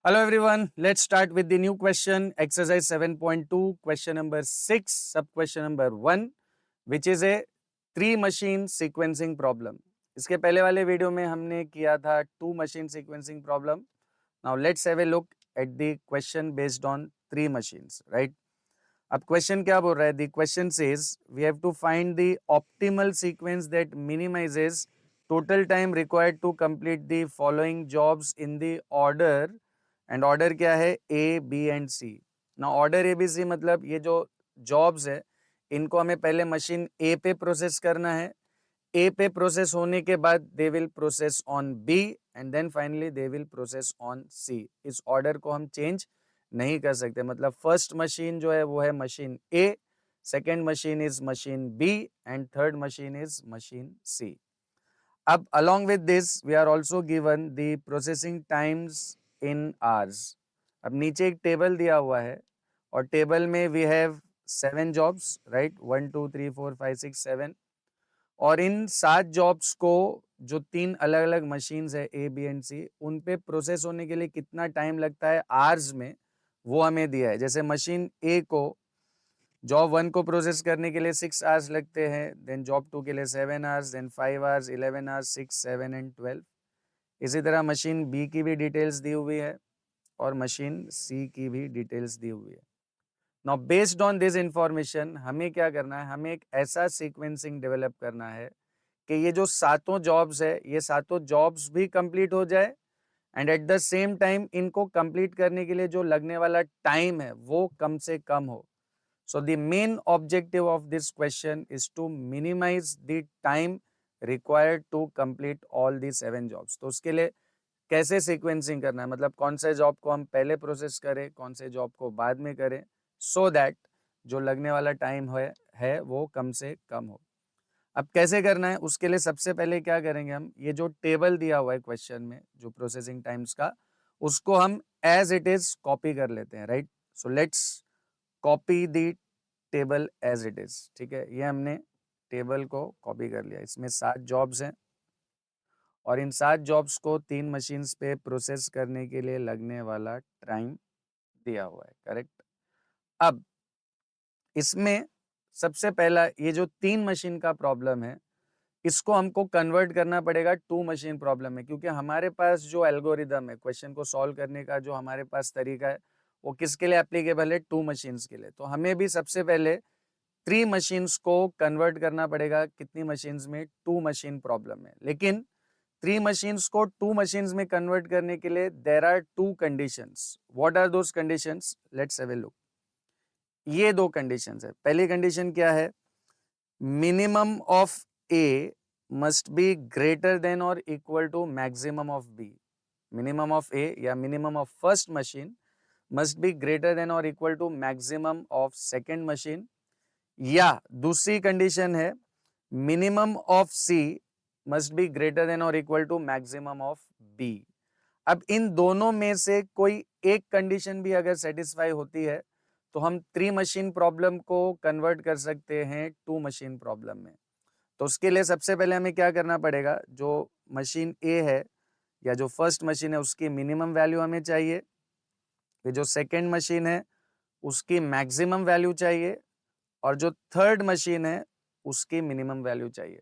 Hello everyone, let's start with the new question, exercise 7.2, question number 6, sub question number 1, which is a 3 machine sequencing problem. इसके पहले वाले video में हमने किया था 2 machine sequencing problem. Now let's have a look at the question based on 3 machines, right? अब question क्या बोल रहा है? The question says we have to find the optimal sequence that minimizes total time required to complete the following jobs in the order. And order क्या है? ए, B and सी. ना order A B C मतलब ये जो jobs है इनको हमें पहले मशीन ए पे प्रोसेस करना है. ए पे प्रोसेस होने के बाद they will process on B and then finally they will process on C. इस ऑर्डर को हम चेंज नहीं कर सकते. मतलब फर्स्ट मशीन जो है वो है machine A, second machine is machine B and third machine is machine C. अब along with this we are also given the processing times in hours. अब नीचे एक टेबल दिया हुआ है और टेबल में we have 7 jobs, right? 1 2 3 4 5 6 7. और इन 7 जॉब्स को जो 3 अलग अलग मशीन्स है ए बी एंड सी उन पे प्रोसेस होने के लिए कितना टाइम लगता है आवर्स में, वो हमें दिया है. जैसे मशीन ए को जॉब 1 को प्रोसेस करने के लिए 6 आवर्स लगते हैं, देन जॉब 2 के लिए 7 hours, then 5 hours, 11 hours, 6 7 and 12. इसी तरह मशीन बी की भी डिटेल्स दी हुई है और मशीन सी की भी डिटेल्स दी हुई है. Now based on this information हमें क्या करना है? हमें एक ऐसा सीक्वेंसिंग डेवलप करना है कि ये जो सातों जॉब्स है ये सातों जॉब्स भी कंप्लीट हो जाए and at the same time इनको कंप्लीट करने के लिए जो लगने वाला टाइम है वो कम से कम हो. So the main objective of this question is to minimize the time required to complete all the 7 jobs. तो उसके लिए कैसे सीक्वेंसिंग करना है? मतलब कौन से जॉब को हम पहले प्रोसेस करें, कौन से जॉब को बाद में करें, सो दैट जो लगने वाला टाइम है वो कम से कम हो. अब कैसे करना है? उसके लिए सबसे पहले क्या करेंगे हम? ये जो टेबल दिया हुआ है क्वेश्चन में जो प्रोसेसिंग टाइम्स का, उसको हम एज इट इज कॉपी कर लेते हैं, right? So let's copy the table as it is. ठीक है, ये हमने टेबल को कॉपी कर लिया. इसमें 7 जॉब्स हैं और इन 7 जॉब्स को 3 मशीन्स पे प्रोसेस करने के लिए लगने वाला टाइम दिया हुआ है, करेक्ट? अब इसमें सबसे पहला ये जो 3 मशीन का प्रॉब्लम है इसको हमको कन्वर्ट करना पड़ेगा 2 मशीन प्रॉब्लम में, क्योंकि हमारे पास जो एल्गोरिदम है क्वेश्चन को सॉल्व करने का जो हमारे पास तरीका है वो किसके लिए एप्लीकेबल है? 2 मशीन्स के लिए. तो हमें भी सबसे पहले 3 मशीन्स को कन्वर्ट करना पड़ेगा. कितनी मशीन्स में? 2 मशीन प्रॉब्लम में. लेकिन 3 मशीन्स को 2 मशीन्स में कन्वर्ट करने के लिए there are 2 conditions. What are those conditions? Let's have a look. ये 2 कंडीशंस है. पहली कंडीशन क्या है? Minimum of A must be greater than और equal to maximum of B. Minimum of A या minimum of first machine must be greater than और equal to maximum of second machine. या दूसरी condition है minimum of C must be greater than और equal to maximum of B. अब इन दोनों में से कोई एक कंडीशन भी अगर सेटिस्फाई होती है तो हम 3 मशीन प्रॉब्लम को कन्वर्ट कर सकते हैं 2 मशीन प्रॉब्लम में. तो उसके लिए सबसे पहले हमें क्या करना पड़ेगा? जो मशीन ए है या जो फर्स्ट मशीन है उसकी मिनिमम वैल्यू हमें चाहिए, फिर जो सेकेंड मशीन है उसकी मैक्सिमम वैल्यू चाहिए और जो थर्ड मशीन है उसकी मिनिमम वैल्यू चाहिए.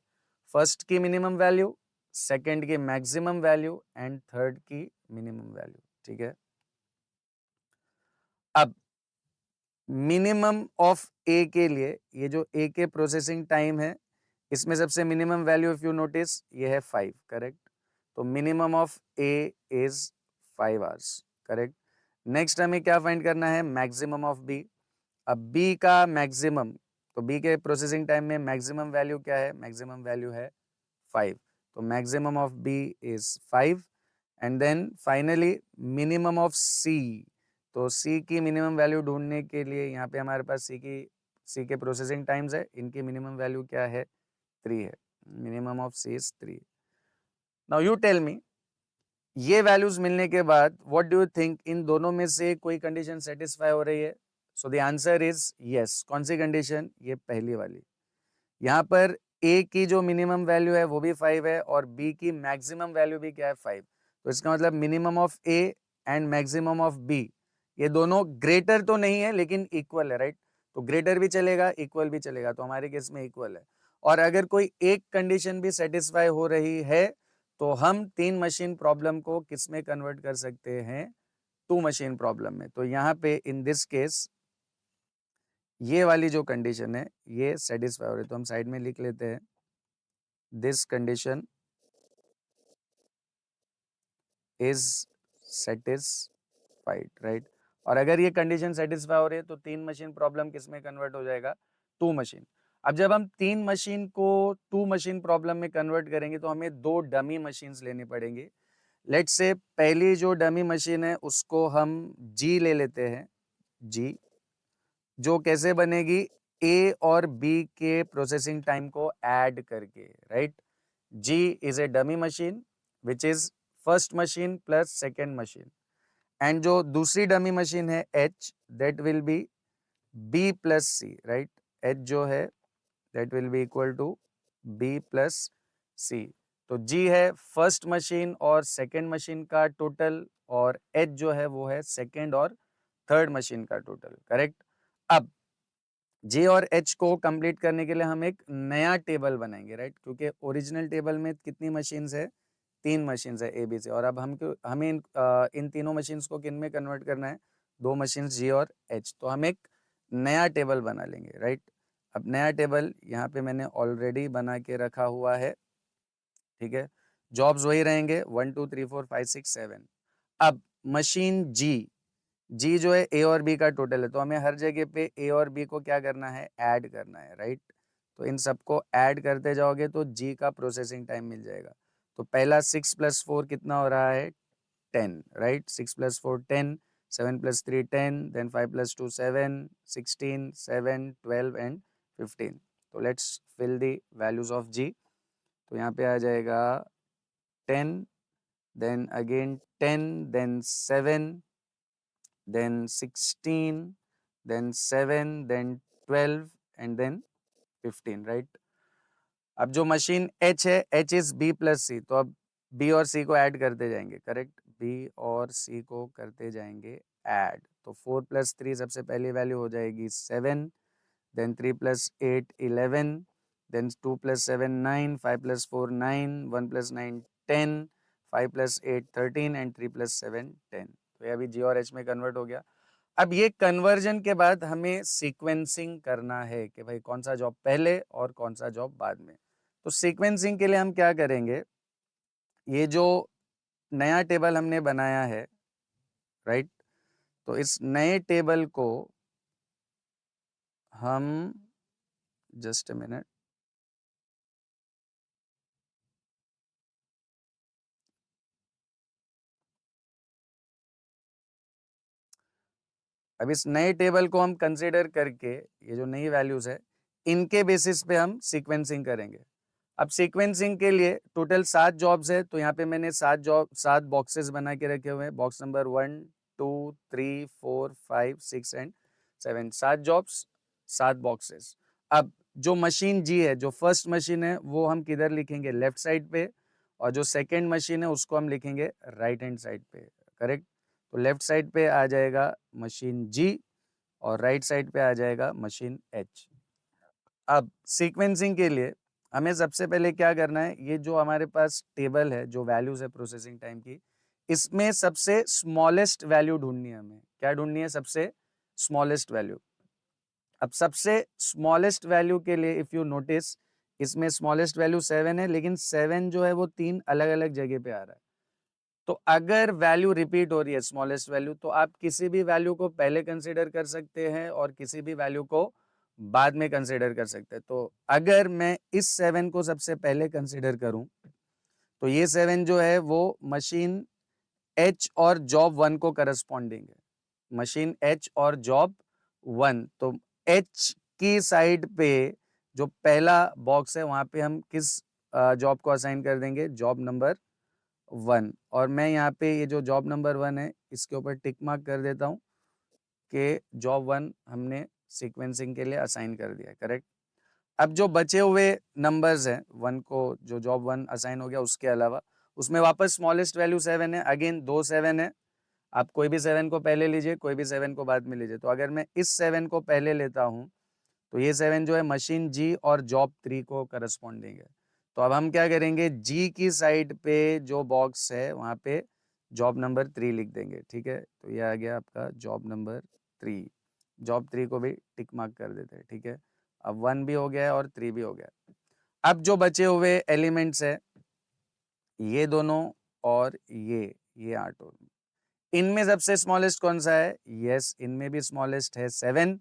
फर्स्ट की मिनिमम वैल्यू, सेकंड की मैक्सिमम वैल्यू एंड थर्ड की मिनिमम वैल्यू. ठीक है, अब मिनिमम ऑफ ए के लिए ये जो ए के प्रोसेसिंग टाइम है इसमें सबसे minimum value if you notice ये है 5, करेक्ट? तो minimum of A is 5 hours, correct? Next हमें क्या फाइंड करना है? Maximum of B. अब बी का मैक्सिमम, तो बी के प्रोसेसिंग टाइम में मैक्सिमम वैल्यू क्या है? मैक्सिमम वैल्यू है 5. तो maximum of B is 5 and then finally minimum of C. तो सी की मिनिमम वैल्यू ढूंढने के लिए यहाँ पे हमारे पास सी के प्रोसेसिंग टाइम्स है, इनकी मिनिमम वैल्यू क्या है? 3 है. Minimum of C is 3. Now you tell me, ये वैल्यूज मिलने के बाद व्हाट डू यू थिंक इन दोनों में से कोई कंडीशन सेटिस्फाई हो रही है? So the answer is yes. कौन सी कंडीशन? ये पहली वाली. यहाँ पर ए की जो मिनिमम वैल्यू है वो भी 5 है और बी की मैक्सिमम वैल्यू भी क्या है? 5. तो इसका मतलब minimum of A and maximum of B, ये दोनों ग्रेटर तो नहीं है लेकिन इक्वल है, राइट? तो ग्रेटर भी चलेगा, इक्वल भी चलेगा, तो हमारे केस में इक्वल है। और अगर कोई एक कंडीशन भी सेटिस्फाई हो रही है तो हम 3 मशीन प्रॉब्लम को किस में कन्वर्ट कर सकते हैं? 2 मशीन प्रॉब्लम में। तो यहाँ पे इन दिस केस ये वाली जो कंडीशन है ये सेटिस्फाई हो रही है, तो हम साइड में लिख लेते हैं this condition is satisfied, right? और अगर ये कंडीशन सेटिस्फाई हो रही है तो 3 मशीन प्रॉब्लम किस में कन्वर्ट हो जाएगा? 2 मशीन। अब जब हम 3 मशीन को 2 मशीन प्रॉब्लम में कन्वर्ट करेंगे तो हमें 2 डमी मशीन्स लेनी पड़ेंगी। लेट्स से पहली जो डमी मशीन है उसको हम जी ले लेते हैं, जी, जो कैसे बनेगी? ए और बी के प्रोसेसिंग टाइम को ऐड करके, right? G is a dummy machine which is first machine plus second machine, and जो दूसरी डमी मशीन है H, that will be B plus C, right? H जो है that will be equal to B plus C. तो G है first machine और second machine का total, और एच जो है वो है सेकेंड और थर्ड मशीन का टोटल, करेक्ट? अब जे और एच को कंप्लीट करने के लिए हम एक नया टेबल बनाएंगे, राइट? क्योंकि ओरिजिनल टेबल में कितनी मशीन्स है? 3 मशीन्स है ए बी सी, और अब हमें इन तीनों मशीन्स को किन में कन्वर्ट करना है? 2 मशीन्स जी और एच। तो हम एक नया टेबल बना लेंगे, राइट? अब नया टेबल यहाँ पे मैंने ऑलरेडी बना के रखा हुआ है, ठीक है? जॉब्स वही रहेंगे 1 2 3 4 5 6 7। अब मशीन जी, जी जो है ए और बी का टोटल है, तो हमें हर जगह पे ए और बी को क्या करना है? ऐड करना है, राइट? तो इन सबको ऐड करते जाओगे तो जी का प्रोसेसिंग टाइम मिल जाएगा। तो पहला 6 + 4 कितना हो रहा है? 10, राइट? 6 + 4 10, 7 + 3 10, then 5 + 2 7, 16 7 12 and 15। तो let's fill the values of G. तो यहाँ पे आ जाएगा 10, then again 10, then 7, then 16, then 7, then 12 and then 15, right? अब जो मशीन H है, H इज B + C, तो अब B और C को ऐड करते जाएंगे, करेक्ट? B और C को करते जाएंगे ऐड। तो 4 + 3 सबसे पहली वैल्यू हो जाएगी 7, then 3 + 8 11, then 2 + 7 9, 5 + 4 9, 1 + 9 10, 5 + 8 13 एंड 3 + 7 10। तो ये अभी G और H में कन्वर्ट हो गया। अब ये कन्वर्जन के बाद हमें सीक्वेंसिंग करना है कि भाई कौन सा जॉब पहले और कौन सा जॉब बाद में। तो सीक्वेंसिंग के लिए हम क्या करेंगे? ये जो नया टेबल हमने बनाया है, राइट? तो इस नए टेबल को हम, जस्ट अ मिनट, अब इस नए टेबल को हम कंसीडर करके ये जो नई वैल्यूज है इनके बेसिस पे हम सीक्वेंसिंग करेंगे। अब सीक्वेंसिंग के लिए टोटल 7 जॉब्स है, तो यहाँ पे मैंने 7 बॉक्सेस बना के रखे हुए हैं। Box number 1 2 3 4 5 6 and 7, 7 jobs 7 boxes. अब जो मशीन जी है, जो फर्स्ट मशीन है, वो हम किधर लिखेंगे? लेफ्ट साइड पे, और जो सेकेंड मशीन है उसको हम लिखेंगे राइट हैंड साइड पे, करेक्ट? तो लेफ्ट साइड पे आ जाएगा मशीन जी और राइट साइड पे आ जाएगा मशीन एच। अब सीक्वेंसिंग के लिए हमें सबसे पहले क्या करना है? ये जो हमारे पास टेबल है, जो वैल्यूज है प्रोसेसिंग टाइम की, इसमें सबसे स्मॉलेस्ट वैल्यू ढूंढनी है हमें। क्या ढूंढनी है? सबसे स्मॉलेस्ट वैल्यू। अब सबसे स्मॉलेस्ट वैल्यू के लिए इफ यू नोटिस, इसमें स्मॉलेस्ट वैल्यू 7 है, लेकिन 7 जो है वो 3 अलग अलग जगह पे आ रहा है। तो अगर वैल्यू रिपीट हो रही है, स्मॉलेस्ट वैल्यू, तो आप किसी भी वैल्यू को पहले कंसीडर कर सकते हैं और किसी भी वैल्यू को बाद में कंसीडर कर सकते हैं। तो अगर मैं इस 7 को सबसे पहले कंसीडर करूं तो ये 7 जो है वो मशीन एच और जॉब 1 को करस्पॉन्डिंग है। मशीन एच और जॉब 1, तो एच की साइड पे जो पहला बॉक्स है वहां पे हम किस जॉब को असाइन कर देंगे? Job number 1। और मैं यहाँ पे ये जो जॉब नंबर 1 है इसके ऊपर टिक मार्क कर देता हूँ कि जॉब 1 हमने सीक्वेंसिंग के लिए असाइन कर दिया, करेक्ट? अब जो बचे हुए नंबर्स हैं 1 को, जो जॉब 1 असाइन हो गया उसके अलावा, उसमें वापस स्मॉलेस्ट वैल्यू 7 है, अगेन 2 7 है। आप कोई भी 7 को पहले लीजिए, कोई भी 7 को बाद में लीजिए। तो अगर मैं इस 7 को पहले लेता हूँ तो ये 7 जो है मशीन जी और जॉब 3 को करस्पॉन्डिंग है। तो अब हम क्या करेंगे, जी की साइड पे जो बॉक्स है वहाँ पे जॉब नंबर 3 लिख देंगे, ठीक है। तो ये आ गया आपका जॉब नंबर 3। जॉब 3 को भी टिक मार्क कर देते हैं, ठीक है। अब 1 भी हो गया है और 3 भी हो गया। अब जो बचे हुए एलिमेंट्स है ये दोनों और ये 8 और इनमें सबसे स्मॉलेस्ट कौन सा है? यस, इनमें भी स्मॉलेस्ट है 7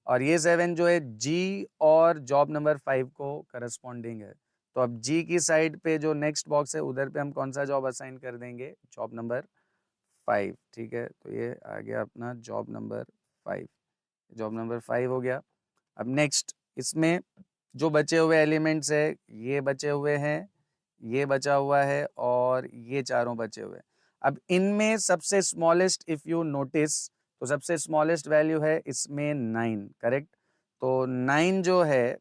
और ये 7 जो है जी और जॉब नंबर 5 को करस्पॉन्डिंग है। तो अब जी की साइड पे जो नेक्स्ट बॉक्स है उधर पे हम कौन सा जॉब असाइन कर देंगे? जॉब नंबर 5, ठीक है। तो ये आ गया अपना जॉब नंबर 5। जॉब नंबर 5 हो गया। अब नेक्स्ट इसमें जो बचे हुए एलिमेंट्स है ये बचे हुए हैं, ये बचा हुआ है और ये चारों बचे हुए हैं। अब इनमें सबसे स्मॉलेस्ट इफ यू नोटिस तो सबसे स्मॉलेस्ट वैल्यू है इसमें 9, करेक्ट। तो 9 जो है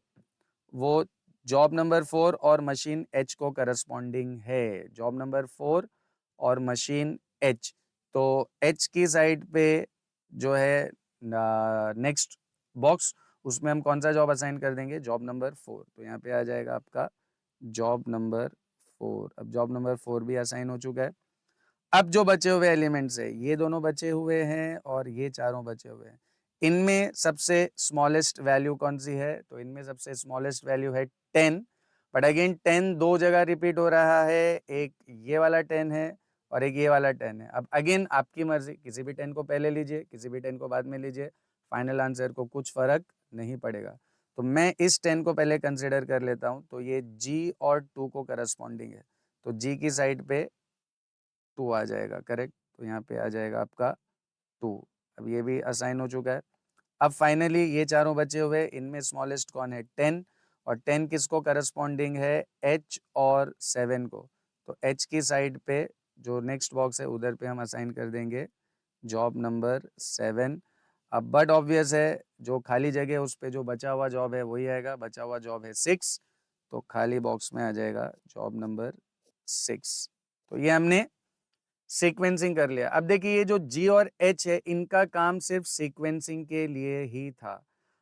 वो जॉब नंबर 4 और मशीन एच को करस्पॉन्डिंग है। जॉब नंबर 4 और मशीन एच। तो एच की साइड पे जो है नेक्स्ट बॉक्स उसमें हम कौन सा जॉब असाइन कर देंगे? Job number 4। तो यहाँ पे आ जाएगा आपका जॉब नंबर 4। अब जॉब नंबर 4 भी असाइन हो चुका है। अब जो बचे हुए एलिमेंट्स है ये दोनों बचे हुए हैं और ये चारों बचे हुए हैं। इनमें सबसे स्मॉलेस्ट वैल्यू कौन सी है? तो इनमें सबसे स्मॉलेस्ट वैल्यू है 10। बट अगेन 10 दो जगह रिपीट हो रहा है, एक ये वाला 10 है और एक ये वाला 10 है। अब अगेन आपकी मर्जी, किसी भी 10 को पहले लीजिए, किसी भी 10 को बाद में लीजिए, फाइनल आंसर को कुछ फर्क नहीं पड़ेगा। तो मैं इस 10 को पहले कंसिडर कर लेता हूँ। तो ये जी और 2 को करस्पॉन्डिंग है। तो जी की साइड पे 2 आ जाएगा, करेक्ट। तो यहाँ पे आ जाएगा आपका 2। अब ये भी असाइन हो चुका है। अब फाइनली ये चारों बचे हुए, इनमें स्मॉलेस्ट कौन है? 10 और 10 किसको करस्पॉन्डिंग है? एच और 7 को। तो एच की साइड पे जो नेक्स्ट बॉक्स है उधर पे हम असाइन कर देंगे जॉब नंबर 7। अब बट ऑब्वियस है जो खाली जगह है उस पे जो बचा हुआ जॉब है वही आएगा। बचा हुआ जॉब है 6, तो खाली बॉक्स में आ जाएगा जॉब नंबर 6। तो ये हमने सीक्वेंसिंग कर लिया। अब देखिए ये जो जी और एच है इनका काम सिर्फ सीक्वेंसिंग के लिए ही था।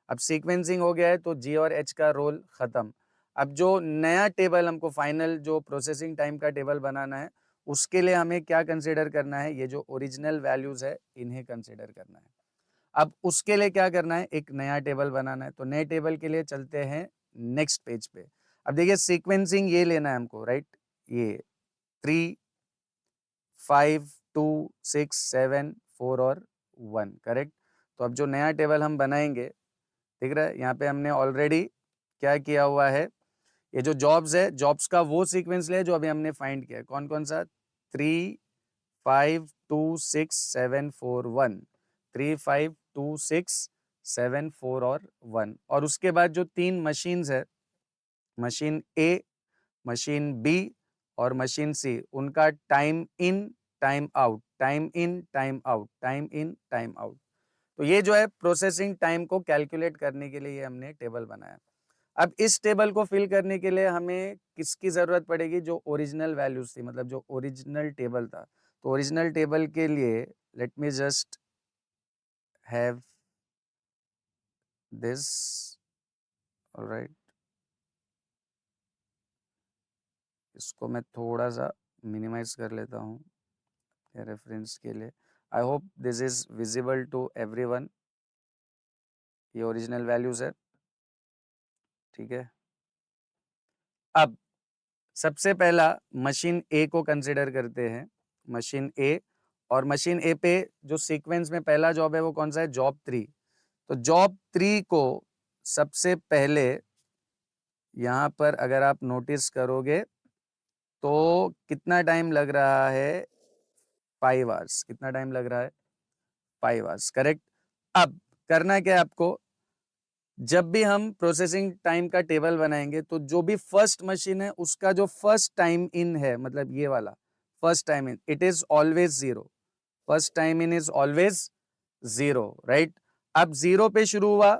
अब सीक्वेंसिंग हो गया है तो जी और एच का रोल खत्म। अब जो नया टेबल हमको फाइनल जो प्रोसेसिंग टाइम का टेबल बनाना है उसके लिए हमें क्या कंसीडर करना है? ये जो ओरिजिनल वैल्यूज है इन्हें कंसीडर करना है। अब उसके लिए क्या करना है? एक नया टेबल बनाना है। तो नए टेबल के लिए चलते हैं नेक्स्ट पेज पे। अब देखिए सीक्वेंसिंग ये लेना है हमको, राइट। ये 3, 5, 2, 6, 7, 4 और 1, करेक्ट। तो अब जो नया टेबल हम बनाएंगे, दिख रहा है यहाँ पे हमने ऑलरेडी क्या किया हुआ है? ये जो जॉब्स है, जॉब्स का वो सीक्वेंस ले जो अभी हमने फाइंड किया है। कौन कौन सा? 3, 5, 2, 6, 7, 4, 1। 3, 5, 2, 6, 7, 4 और 1। और उसके बाद जो 3 मशीन्स है, मशीन ए, मशीन बी और मशीन सी, उनका time in time out, time in time out, time in time out. तो ये जो है प्रोसेसिंग टाइम को कैलकुलेट करने के लिए ये हमने टेबल बनाया। अब इस टेबल को फिल करने के लिए हमें किसकी जरूरत पड़ेगी? जो ओरिजिनल वैल्यूज थी, मतलब जो ओरिजिनल टेबल था। तो ओरिजिनल टेबल के लिए let me just have this, alright. इसको मैं थोड़ा सा मिनिमाइज कर लेता हूँ रेफरेंस के लिए। I hope this is visible to everyone. ये ओरिजिनल वैल्यूज है, ठीक है। अब सबसे पहला मशीन ए को कंसिडर करते हैं। मशीन ए, और मशीन ए पे जो सीक्वेंस में पहला जॉब है वो कौन सा है? जॉब 3। तो जॉब 3 को सबसे पहले यहाँ पर अगर आप नोटिस करोगे तो कितना टाइम लग रहा है? 5 आवर्स। कितना टाइम लग रहा है? 5 आवर्स, करेक्ट। अब करना क्या है आपको? जब भी हम प्रोसेसिंग टाइम का टेबल बनाएंगे तो जो भी फर्स्ट मशीन है उसका जो फर्स्ट टाइम इन है, मतलब ये वाला first time in, it is always 0। First time in is always 0, right. अब 0 पे शुरू हुआ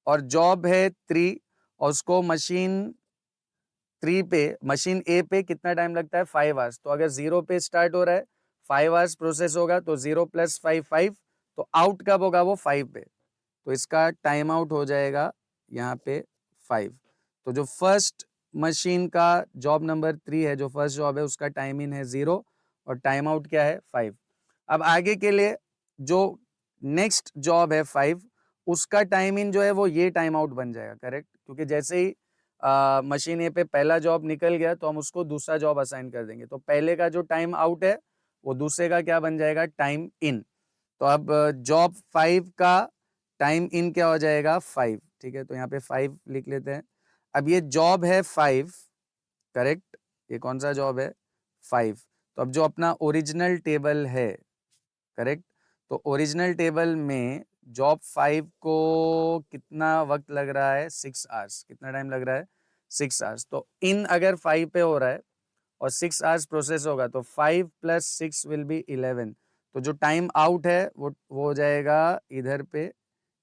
और जॉब है 3 और उसको मशीन 3 पे, मशीन ए पे कितना टाइम लगता है? 5 आवर्स। तो अगर 0 पे स्टार्ट हो रहा है, 5 आवर्स प्रोसेस होगा तो 0 + 5 5, तो आउट कब होगा वो 5 पे, तो इसका टाइम आउट हो जाएगा यहाँ पे 5। तो जो फर्स्ट मशीन का जॉब नंबर 3 है, जो फर्स्ट जॉब है, उसका टाइम इन है 0 और टाइम आउट क्या है 5। अब आगे के लिए जो नेक्स्ट जॉब है 5, उसका टाइम इन जो है वो ये टाइम आउट बन जाएगा, करेक्ट, क्योंकि जैसे ही मशीन ए पे पहला जॉब निकल गया तो हम उसको दूसरा जॉब असाइन कर देंगे, तो पहले का जो टाइम आउट है वो दूसरे का क्या बन जाएगा, टाइम इन। तो अब जॉब 5 का टाइम इन क्या हो जाएगा 5, ठीक है, तो यहाँ पे 5 लिख लेते हैं। अब ये जॉब है 5, करेक्ट, ये कौन सा जॉब है 5। तो अब जो अपना ओरिजिनल टेबल है, करेक्ट, तो ओरिजिनल टेबल में जॉब 5 को कितना वक्त लग रहा है 6 आवर्स, कितना टाइम लग रहा है 6 आवर्स। तो इन अगर 5 पे हो रहा है और 6 आवर्स प्रोसेस होगा तो 5 + 6 विल बी 11। तो जो टाइम आउट है वो हो जाएगा इधर पे,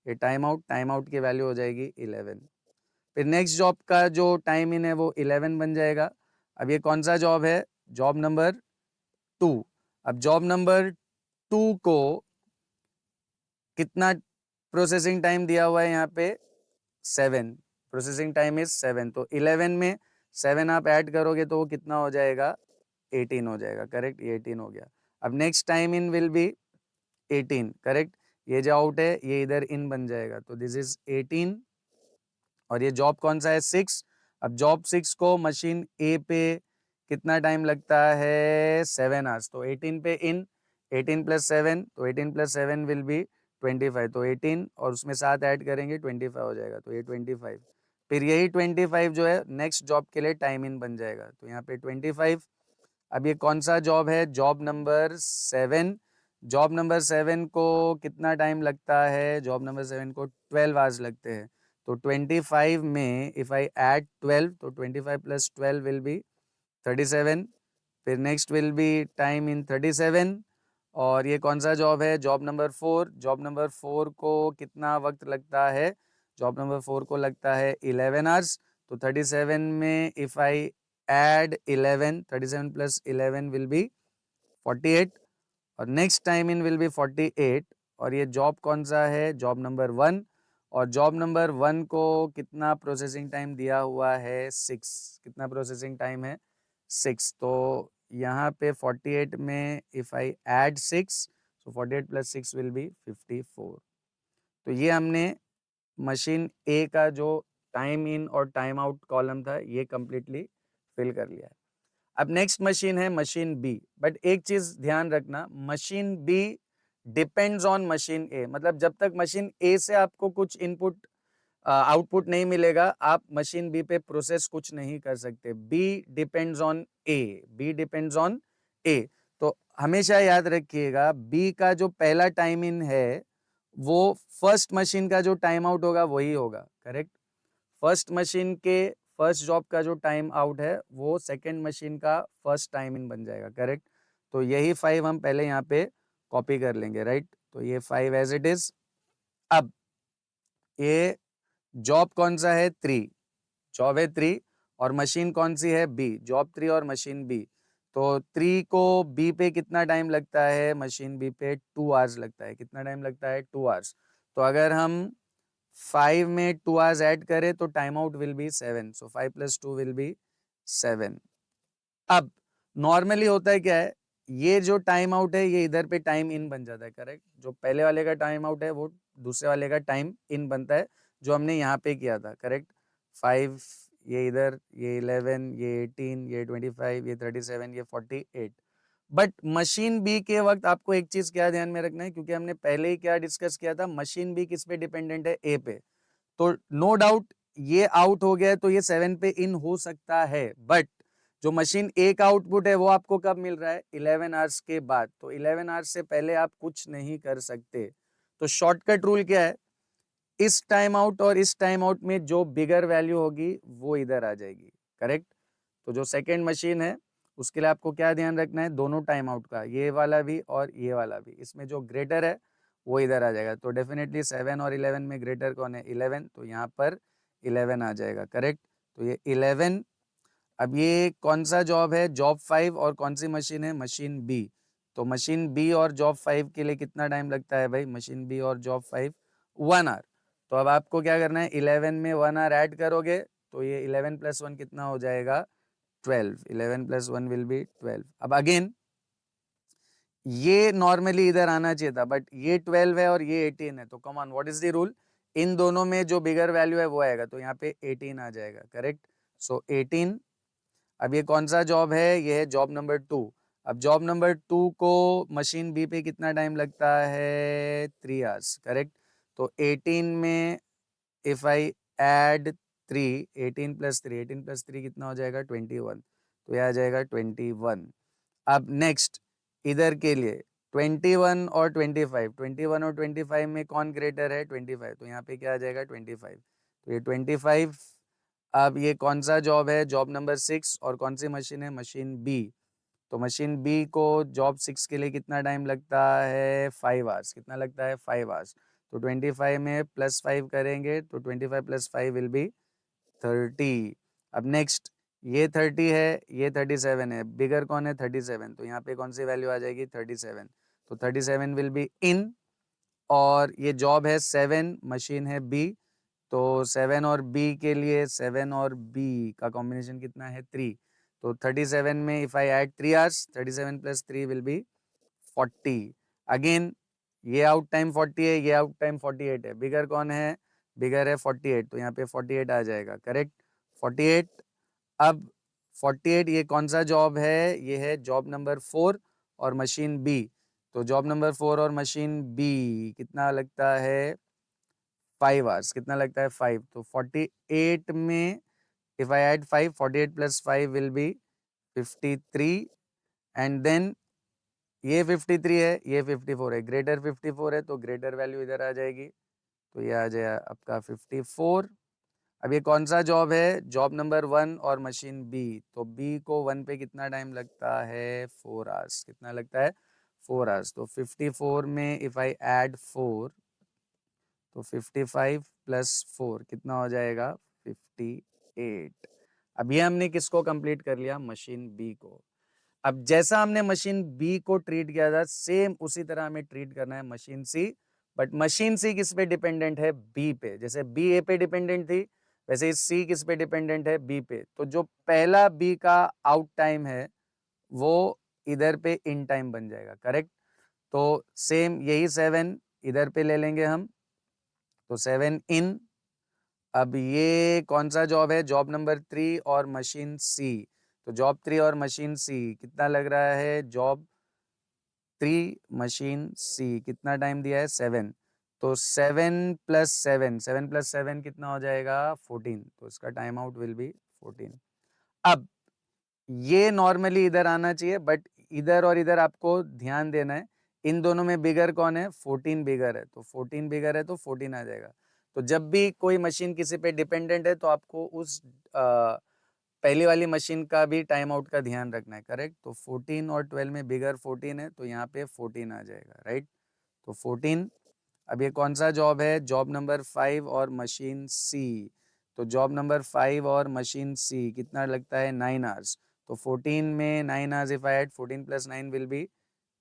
ये टाइम आउट की वैल्यू हो जाएगी 11। फिर नेक्स्ट जॉब का जो टाइम इन है वो 11 बन जाएगा। अब ये कौन सा जॉब है, जॉब नंबर 2। अब जॉब नंबर 2 को कितना प्रोसेसिंग टाइम दिया हुआ है यहाँ पे 7, प्रोसेसिंग टाइम इज 7, तो 11 में 7 आप ऐड करोगे तो वो कितना हो जाएगा 18 हो जाएगा, करेक्ट, ये 18 हो गया। अब next time in will be 18, correct, ये जो आउट है ये इधर इन बन जाएगा, तो दिस इज 18। और ये जॉब कौन सा है 6। अब जॉब 6 को मशीन ए पे कितना टाइम लगता है 7 आवर्स, तो 18 पे इन, 18 + 7, तो 18 + 7 विल बी 25, तो 18 और उसमें 7 ऐड करेंगे 25 हो जाएगा, तो ये 25। फिर यही 25 जो है नेक्स्ट जॉब के लिए टाइम इन बन जाएगा, तो यहाँ पे 25। अब ये कौन सा जॉब है, जॉब नंबर 7। जॉब नंबर 7 को कितना टाइम लगता है, जॉब नंबर 7 को 12 आवर्स लगते हैं, तो 25 में इफ आई ऐड 12, तो 25 + 12 विल बी 37। फिर next will be time in 37। और ये कौन सा जॉब है, जॉब नंबर 4। जॉब नंबर 4 को कितना वक्त लगता है, जॉब नंबर 4 को लगता है 11 आवर्स, तो 37 में if I add 11, 37 + 11 will be 48 और next time in will be 48। और ये जॉब कौन सा है, जॉब नंबर 1। और जॉब नंबर 1 को कितना प्रोसेसिंग टाइम दिया हुआ है 6, कितना प्रोसेसिंग टाइम है 6, तो यहाँ पे 48 में if I add 6, so 48 + 6 will be 54। तो ये हमने मशीन ए का जो टाइम इन और टाइम आउट कॉलम था ये कंप्लीटली फिल कर लिया है। अब नेक्स्ट मशीन है मशीन बी, बट एक चीज ध्यान रखना, machine B depends on machine A, मतलब जब तक मशीन ए से आपको कुछ इनपुट आउटपुट नहीं मिलेगा आप मशीन बी पे प्रोसेस कुछ नहीं कर सकते। B depends on A, B depends on A. तो हमेशा याद रखिएगा बी का जो पहला टाइम इन है वो फर्स्ट मशीन का जो टाइम आउट होगा वही होगा, करेक्ट। फर्स्ट मशीन के फर्स्ट जॉब का जो टाइम आउट है वो सेकंड मशीन का फर्स्ट टाइम इन बन जाएगा, करेक्ट। तो यही 5 हम पहले यहाँ पे कॉपी कर लेंगे, राइट। तो ये 5 एज इट इज। अब ये जॉब कौन सा है 3, जॉब है 3 और मशीन कौन सी है बी, जॉब 3 और मशीन बी। तो 3 को बी पे कितना टाइम लगता है, मशीन बी पे 2 आवर्स लगता है, कितना टाइम लगता है 2 आवर्स। तो अगर हम 5 में 2 आवर्स ऐड करें तो time out will be 7, so 5 + 2 will be 7। अब नॉर्मली होता है क्या है, ये जो टाइम आउट है ये इधर पे टाइम इन बन जाता है, करेक्ट। जो पहले वाले का टाइम आउट है वो दूसरे वाले का टाइम इन बनता है, जो हमने यहाँ पे किया था, करेक्ट। 5 ये इधर, ये 11, ये 18, ये 25, ये 37, ये 48। बट मशीन बी के वक्त आपको एक चीज क्या ध्यान में रखना है, क्योंकि हमने पहले ही क्या डिस्कस किया था, मशीन बी किस पे डिपेंडेंट है, ए पे। तो नो डाउट ये आउट हो गया तो ये 7 पे इन हो सकता है, बट जो मशीन ए का आउटपुट है वो आपको कब मिल रहा है 11 आवर्स के बाद, तो 11 आवर्स से पहले आप कुछ नहीं कर सकते। तो शॉर्टकट रूल क्या है, इस टाइम आउट और इस टाइम आउट में जो बिगर वैल्यू होगी वो इधर आ जाएगी, करेक्ट। तो जो सेकेंड मशीन है उसके लिए आपको क्या ध्यान रखना है, दोनों टाइम आउट का, ये वाला भी और ये वाला भी, इसमें जो ग्रेटर है वो इधर आ जाएगा। तो डेफिनेटली 7 और 11 में ग्रेटर कौन है 11, तो यहाँ पर 11 आ जाएगा, करेक्ट। तो ये 11। अब ये कौन सा जॉब है, जॉब 5 और कौन सी मशीन है, मशीन बी। तो मशीन बी और जॉब 5 के लिए कितना टाइम लगता है भाई? मशीन बी और जॉब 5 1 आवर। तो अब आपको क्या करना है, 11 में 1 आवर ऐड करोगे तो ये 11 + 1 कितना हो जाएगा? 12। 11 + 1 विल बी 12। अब अगेन ये नॉर्मली इधर आना चाहिए था, बट ये 12 है और ये 18 है, तो come on, what is the rule? इन दोनों में जो बिगर वैल्यू है वो आएगा, तो यहाँ पे 18 आ जाएगा, करेक्ट। सो 18। अब ये कौन सा जॉब है? ये है जॉब नंबर 2। अब जॉब नंबर 2 को मशीन बी पे कितना टाइम लगता है? 3 आवर्स, करेक्ट। तो 18 में इफ आई ऐड 3, 18 + 3, 18 + 3 कितना हो जाएगा? 21। तो यह आ जाएगा 21। अब नेक्स्ट इधर के लिए 21 और 25, 21 और 25 में कौन ग्रेटर है? 25। तो यहाँ पे क्या आ जाएगा? 25। तो ये 25। अब ये कौन सा जॉब है? Job number 6। और कौन सी मशीन है? Machine B. तो मशीन बी को जॉब 6 के लिए कितना टाइम लगता है? 5 आवर्स। कितना लगता है? 5 आवर्स। तो 25 में +5 करेंगे तो 25 + 5 विल बी 30। अब नेक्स्ट ये 30 है, ये 37 है, बिगर कौन है? 37। तो यहाँ पे कौन सी वैल्यू आ जाएगी? 37। तो 37 विल बी इन। और ये जॉब है 7, मशीन है बी। तो 7 और बी के लिए 7 और बी का कॉम्बिनेशन कितना है? 3। तो 37 में if I add 3 hours, 37 + 3 will be 40। Again ये आउट टाइम 40 है, ये आउट टाइम 48 है, बिगर कौन है? बिगर है 48। तो यहाँ पे 48 आ जाएगा, करेक्ट। 48। अब 48 ये कौन सा जॉब है? ये है जॉब नंबर 4 और मशीन बी। तो जॉब नंबर 4 और मशीन बी कितना लगता है? 5 आवर्स। कितना लगता है? 5। तो 48 में if I add 5, 48 + 5 will be 53। And then ये 53 है, ये 54 है, ग्रेटर 54 है, तो ग्रेटर वैल्यू इधर आ जाएगी। तो ये आ जाएगा आपका 54। अब ये कौन सा जॉब है? जॉब नंबर 1 और मशीन बी। तो बी को 1 पे कितना टाइम लगता है? 4 आवर्स। कितना लगता है? 4 आवर्स। तो 54 में इफ आई ऐड 4 तो 55 + 4 कितना हो जाएगा? 58। अब ये हमने किसको कंप्लीट कर लिया? मशीन बी को। अब जैसा हमने मशीन बी को ट्रीट किया था, सेम उसी तरह हमें ट्रीट करना है मशीन सी। बट मशीन सी किस पे डिपेंडेंट है? बी पे। जैसे बी ए पे डिपेंडेंट थी, वैसे सी किस पे डिपेंडेंट है? बी पे। तो जो पहला बी का आउट टाइम है वो इधर पे इन टाइम बन जाएगा, करेक्ट। तो सेम यही 7 इधर पे ले लेंगे हम, तो 7 इन। अब ये कौन सा जॉब है? जॉब नंबर 3 और मशीन सी। तो जॉब 3 और मशीन सी कितना लग रहा है? जॉब 3 मशीन सी कितना टाइम दिया है? 7। तो 7 + 7, 7 + 7 कितना हो जाएगा? 14। तो इसका टाइम आउट विल बी 14। अब ये नॉर्मली इधर आना चाहिए, बट इधर और इधर आपको ध्यान देना है। इन दोनों में बिगर कौन है? 14 बिगर है, तो 14 बिगर है तो 14 आ जाएगा। तो जब भी कोई मशीन किसी पे डिपेंडेंट है तो आपको उस पहली वाली मशीन का भी टाइम आउट का ध्यान रखना है, करेक्ट। तो 14 और 12 में बिगर 14 है, तो यहाँ पे 14 आ जाएगा, राइट। तो 14। अब ये कौन सा जॉब है? जॉब नंबर 5 और मशीन सी। तो जॉब नंबर 5 और मशीन सी कितना लगता है? 9 आवर्स। तो 14 में 9 hours if I add 14 + 9 will be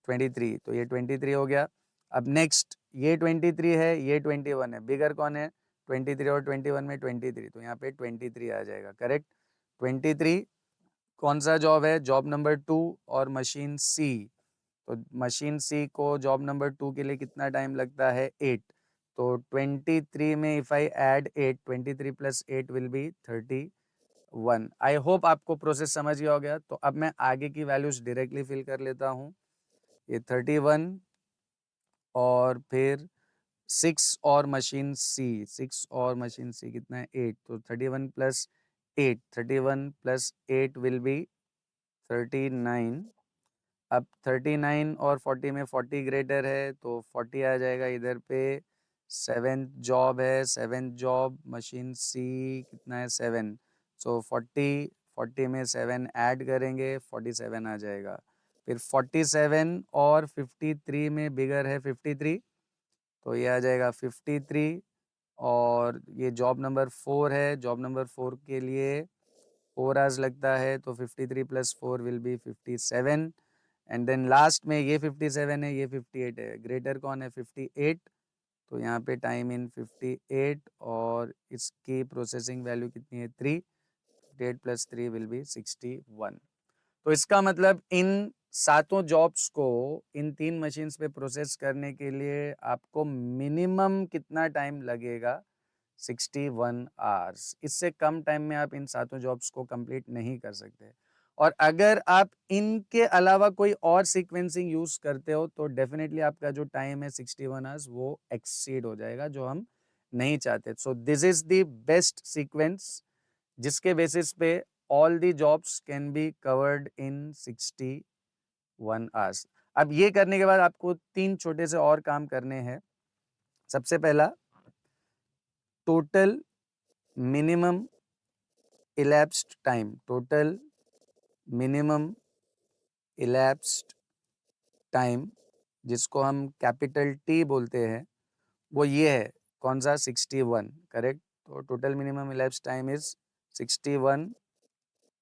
23। तो ये 23 हो गया। अब नेक्स्ट ये 23 है, ये 21 है, बिगर कौन है? 23 और 21 में 23, तो यहाँ पे 23 आ जाएगा, करेक्ट। 23 कौन सा जॉब है? जॉब नंबर 2 और मशीन सी। तो मशीन सी को जॉब नंबर 2 के लिए कितना टाइम लगता है? 8। तो 23 में if I add 8, 23 + 8 will be 31। I hope आपको प्रोसेस समझ गया हो गया। तो अब मैं आगे की वैल्यूज डायरेक्टली फिल कर लेता हूँ। ये 31 और फिर 6 और मशीन सी, 6 और मशीन सी कितना है? 8। तो 31 + 8, 31 + 8 विल बी 39। अब 39 और 40 में 40 ग्रेटर है, तो 40 आ जाएगा इधर पे। 7th जॉब है, 7th जॉब मशीन सी कितना है? 7। सो 40, 40 में 7 ऐड करेंगे, 47 आ जाएगा। फिर 47 और 53 में बिगर है 53, तो ये आ जाएगा 53। और ये जॉब नंबर 4 है, जॉब नंबर 4 के लिए 4 आवर्स लगता है, तो 53 + 4 will be 57। And then last में ये 57 है, ये 58 है, ग्रेटर कौन है 58, तो यहाँ पे टाइम इन 58 और इसकी प्रोसेसिंग वैल्यू कितनी है 3, 58 प्लस 3 विल बी 61। तो इसका मतलब इन सातों जॉब्स को इन 3 मशीन्स पे प्रोसेस करने के लिए आपको मिनिमम कितना टाइम लगेगा 61 आवर्स। इससे कम टाइम में आप इन सातों जॉब्स को कंप्लीट नहीं कर सकते। और अगर आप इनके अलावा कोई और सीक्वेंसिंग यूज करते हो तो डेफिनेटली आपका जो टाइम है 61 आवर्स वो एक्सीड हो जाएगा, जो हम नहीं चाहते। So this is the best sequence जिसके बेसिस पे all the jobs can be covered in 61 hours. अब ये करने के बाद आपको 3 छोटे से और काम करने हैं। सबसे पहला, total minimum elapsed time, total minimum elapsed time जिसको हम कैपिटल टी बोलते हैं, वो ये है, कौन सा 61, करेक्ट। तो total minimum elapsed time is 61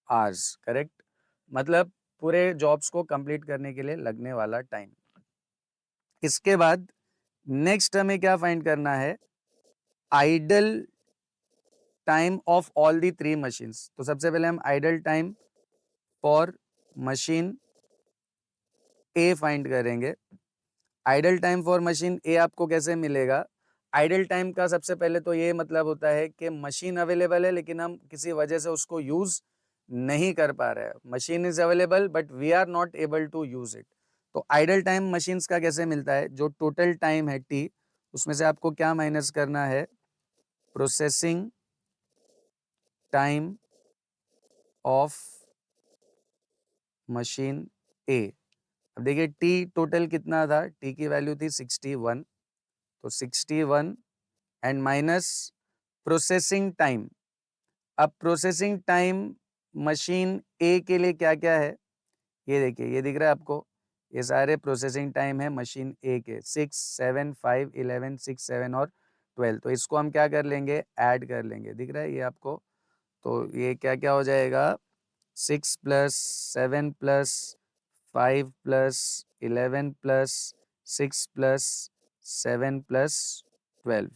hours, correct. मतलब पूरे जॉब्स को कंप्लीट करने के लिए लगने वाला टाइम। इसके बाद नेक्स्ट हमें क्या फाइंड करना है, idle time of all the 3 machines. तो सबसे पहले हम idol time for machine A find करेंगे। आइडल टाइम फॉर मशीन ए आपको कैसे मिलेगा? आइडल टाइम का सबसे पहले तो ये मतलब होता है कि मशीन अवेलेबल है लेकिन हम किसी वजह से उसको यूज नहीं कर पा रहे हैं। Machine is available but we are not able to use it. तो आइडल टाइम मशीन्स का कैसे मिलता है? जो टोटल टाइम है टी, उसमें से आपको क्या माइनस करना है? प्रोसेसिंग टाइम ऑफ मशीन ए। अब देखिए टी टोटल कितना था, टी की वैल्यू थी 61, तो 61 एंड माइनस प्रोसेसिंग टाइम। अब प्रोसेसिंग टाइम मशीन ए के लिए क्या क्या है, ये देखिए, ये दिख रहा है आपको, ये सारे प्रोसेसिंग टाइम है मशीन ए के, 6, 7, 5, 11, 6, 7 और 12। तो इसको हम क्या कर लेंगे, ऐड कर लेंगे, दिख रहा है ये आपको। तो ये क्या क्या हो जाएगा, 6 plus 7 plus 5 plus 11 plus 6 plus 7 plus 12,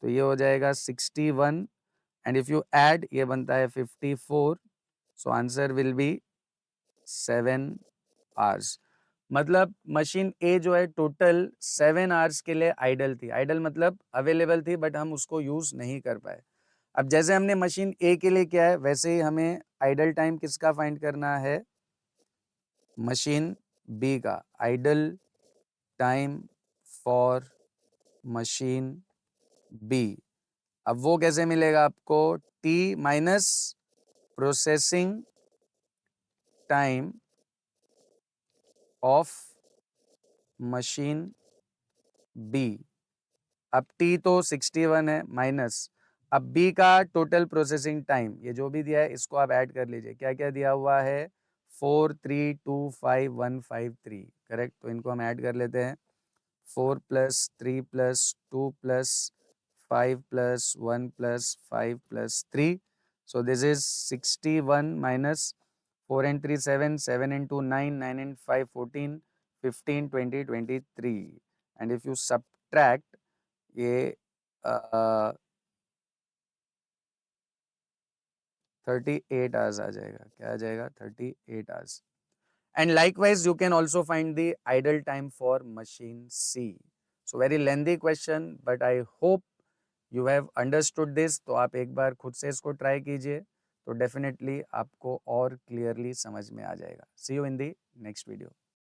तो ये हो जाएगा 61 एंड इफ यू ऐड ये बनता है 54। So answer will be 7 hours. मतलब मशीन ए जो है टोटल 7 आवर्स के लिए आइडल थी। आइडल मतलब अवेलेबल थी बट हम उसको यूज नहीं कर पाए। अब जैसे हमने मशीन ए के लिए किया है वैसे ही हमें आइडल टाइम किसका फाइंड करना है, मशीन बी का। Idle time for machine B, अब वो कैसे मिलेगा आपको, T minus processing time of machine B. अब टी तो 61 है माइनस, अब बी का टोटल प्रोसेसिंग टाइम, ये जो भी दिया है इसको आप ऐड कर लीजिए। क्या क्या दिया हुआ है, 4325153, करेक्ट। तो इनको हम ऐड कर लेते हैं, 4 plus 3 plus 2 plus 5 plus 1 plus 5 plus 3। So this is 61 minus 4 and 3 7, 7 and 2 9, 9 and 5 14, 15 20 23, and if you subtract ये 38 आवर्स आ जाएगा। क्या आ जाएगा, 38 hours. And likewise, you can also find the idle time for machine C. So very lengthy question, but I hope you have understood this. तो आप एक बार खुद से इसको ट्राई कीजिए तो डेफिनेटली आपको और क्लियरली समझ में आ जाएगा। See you in the next video.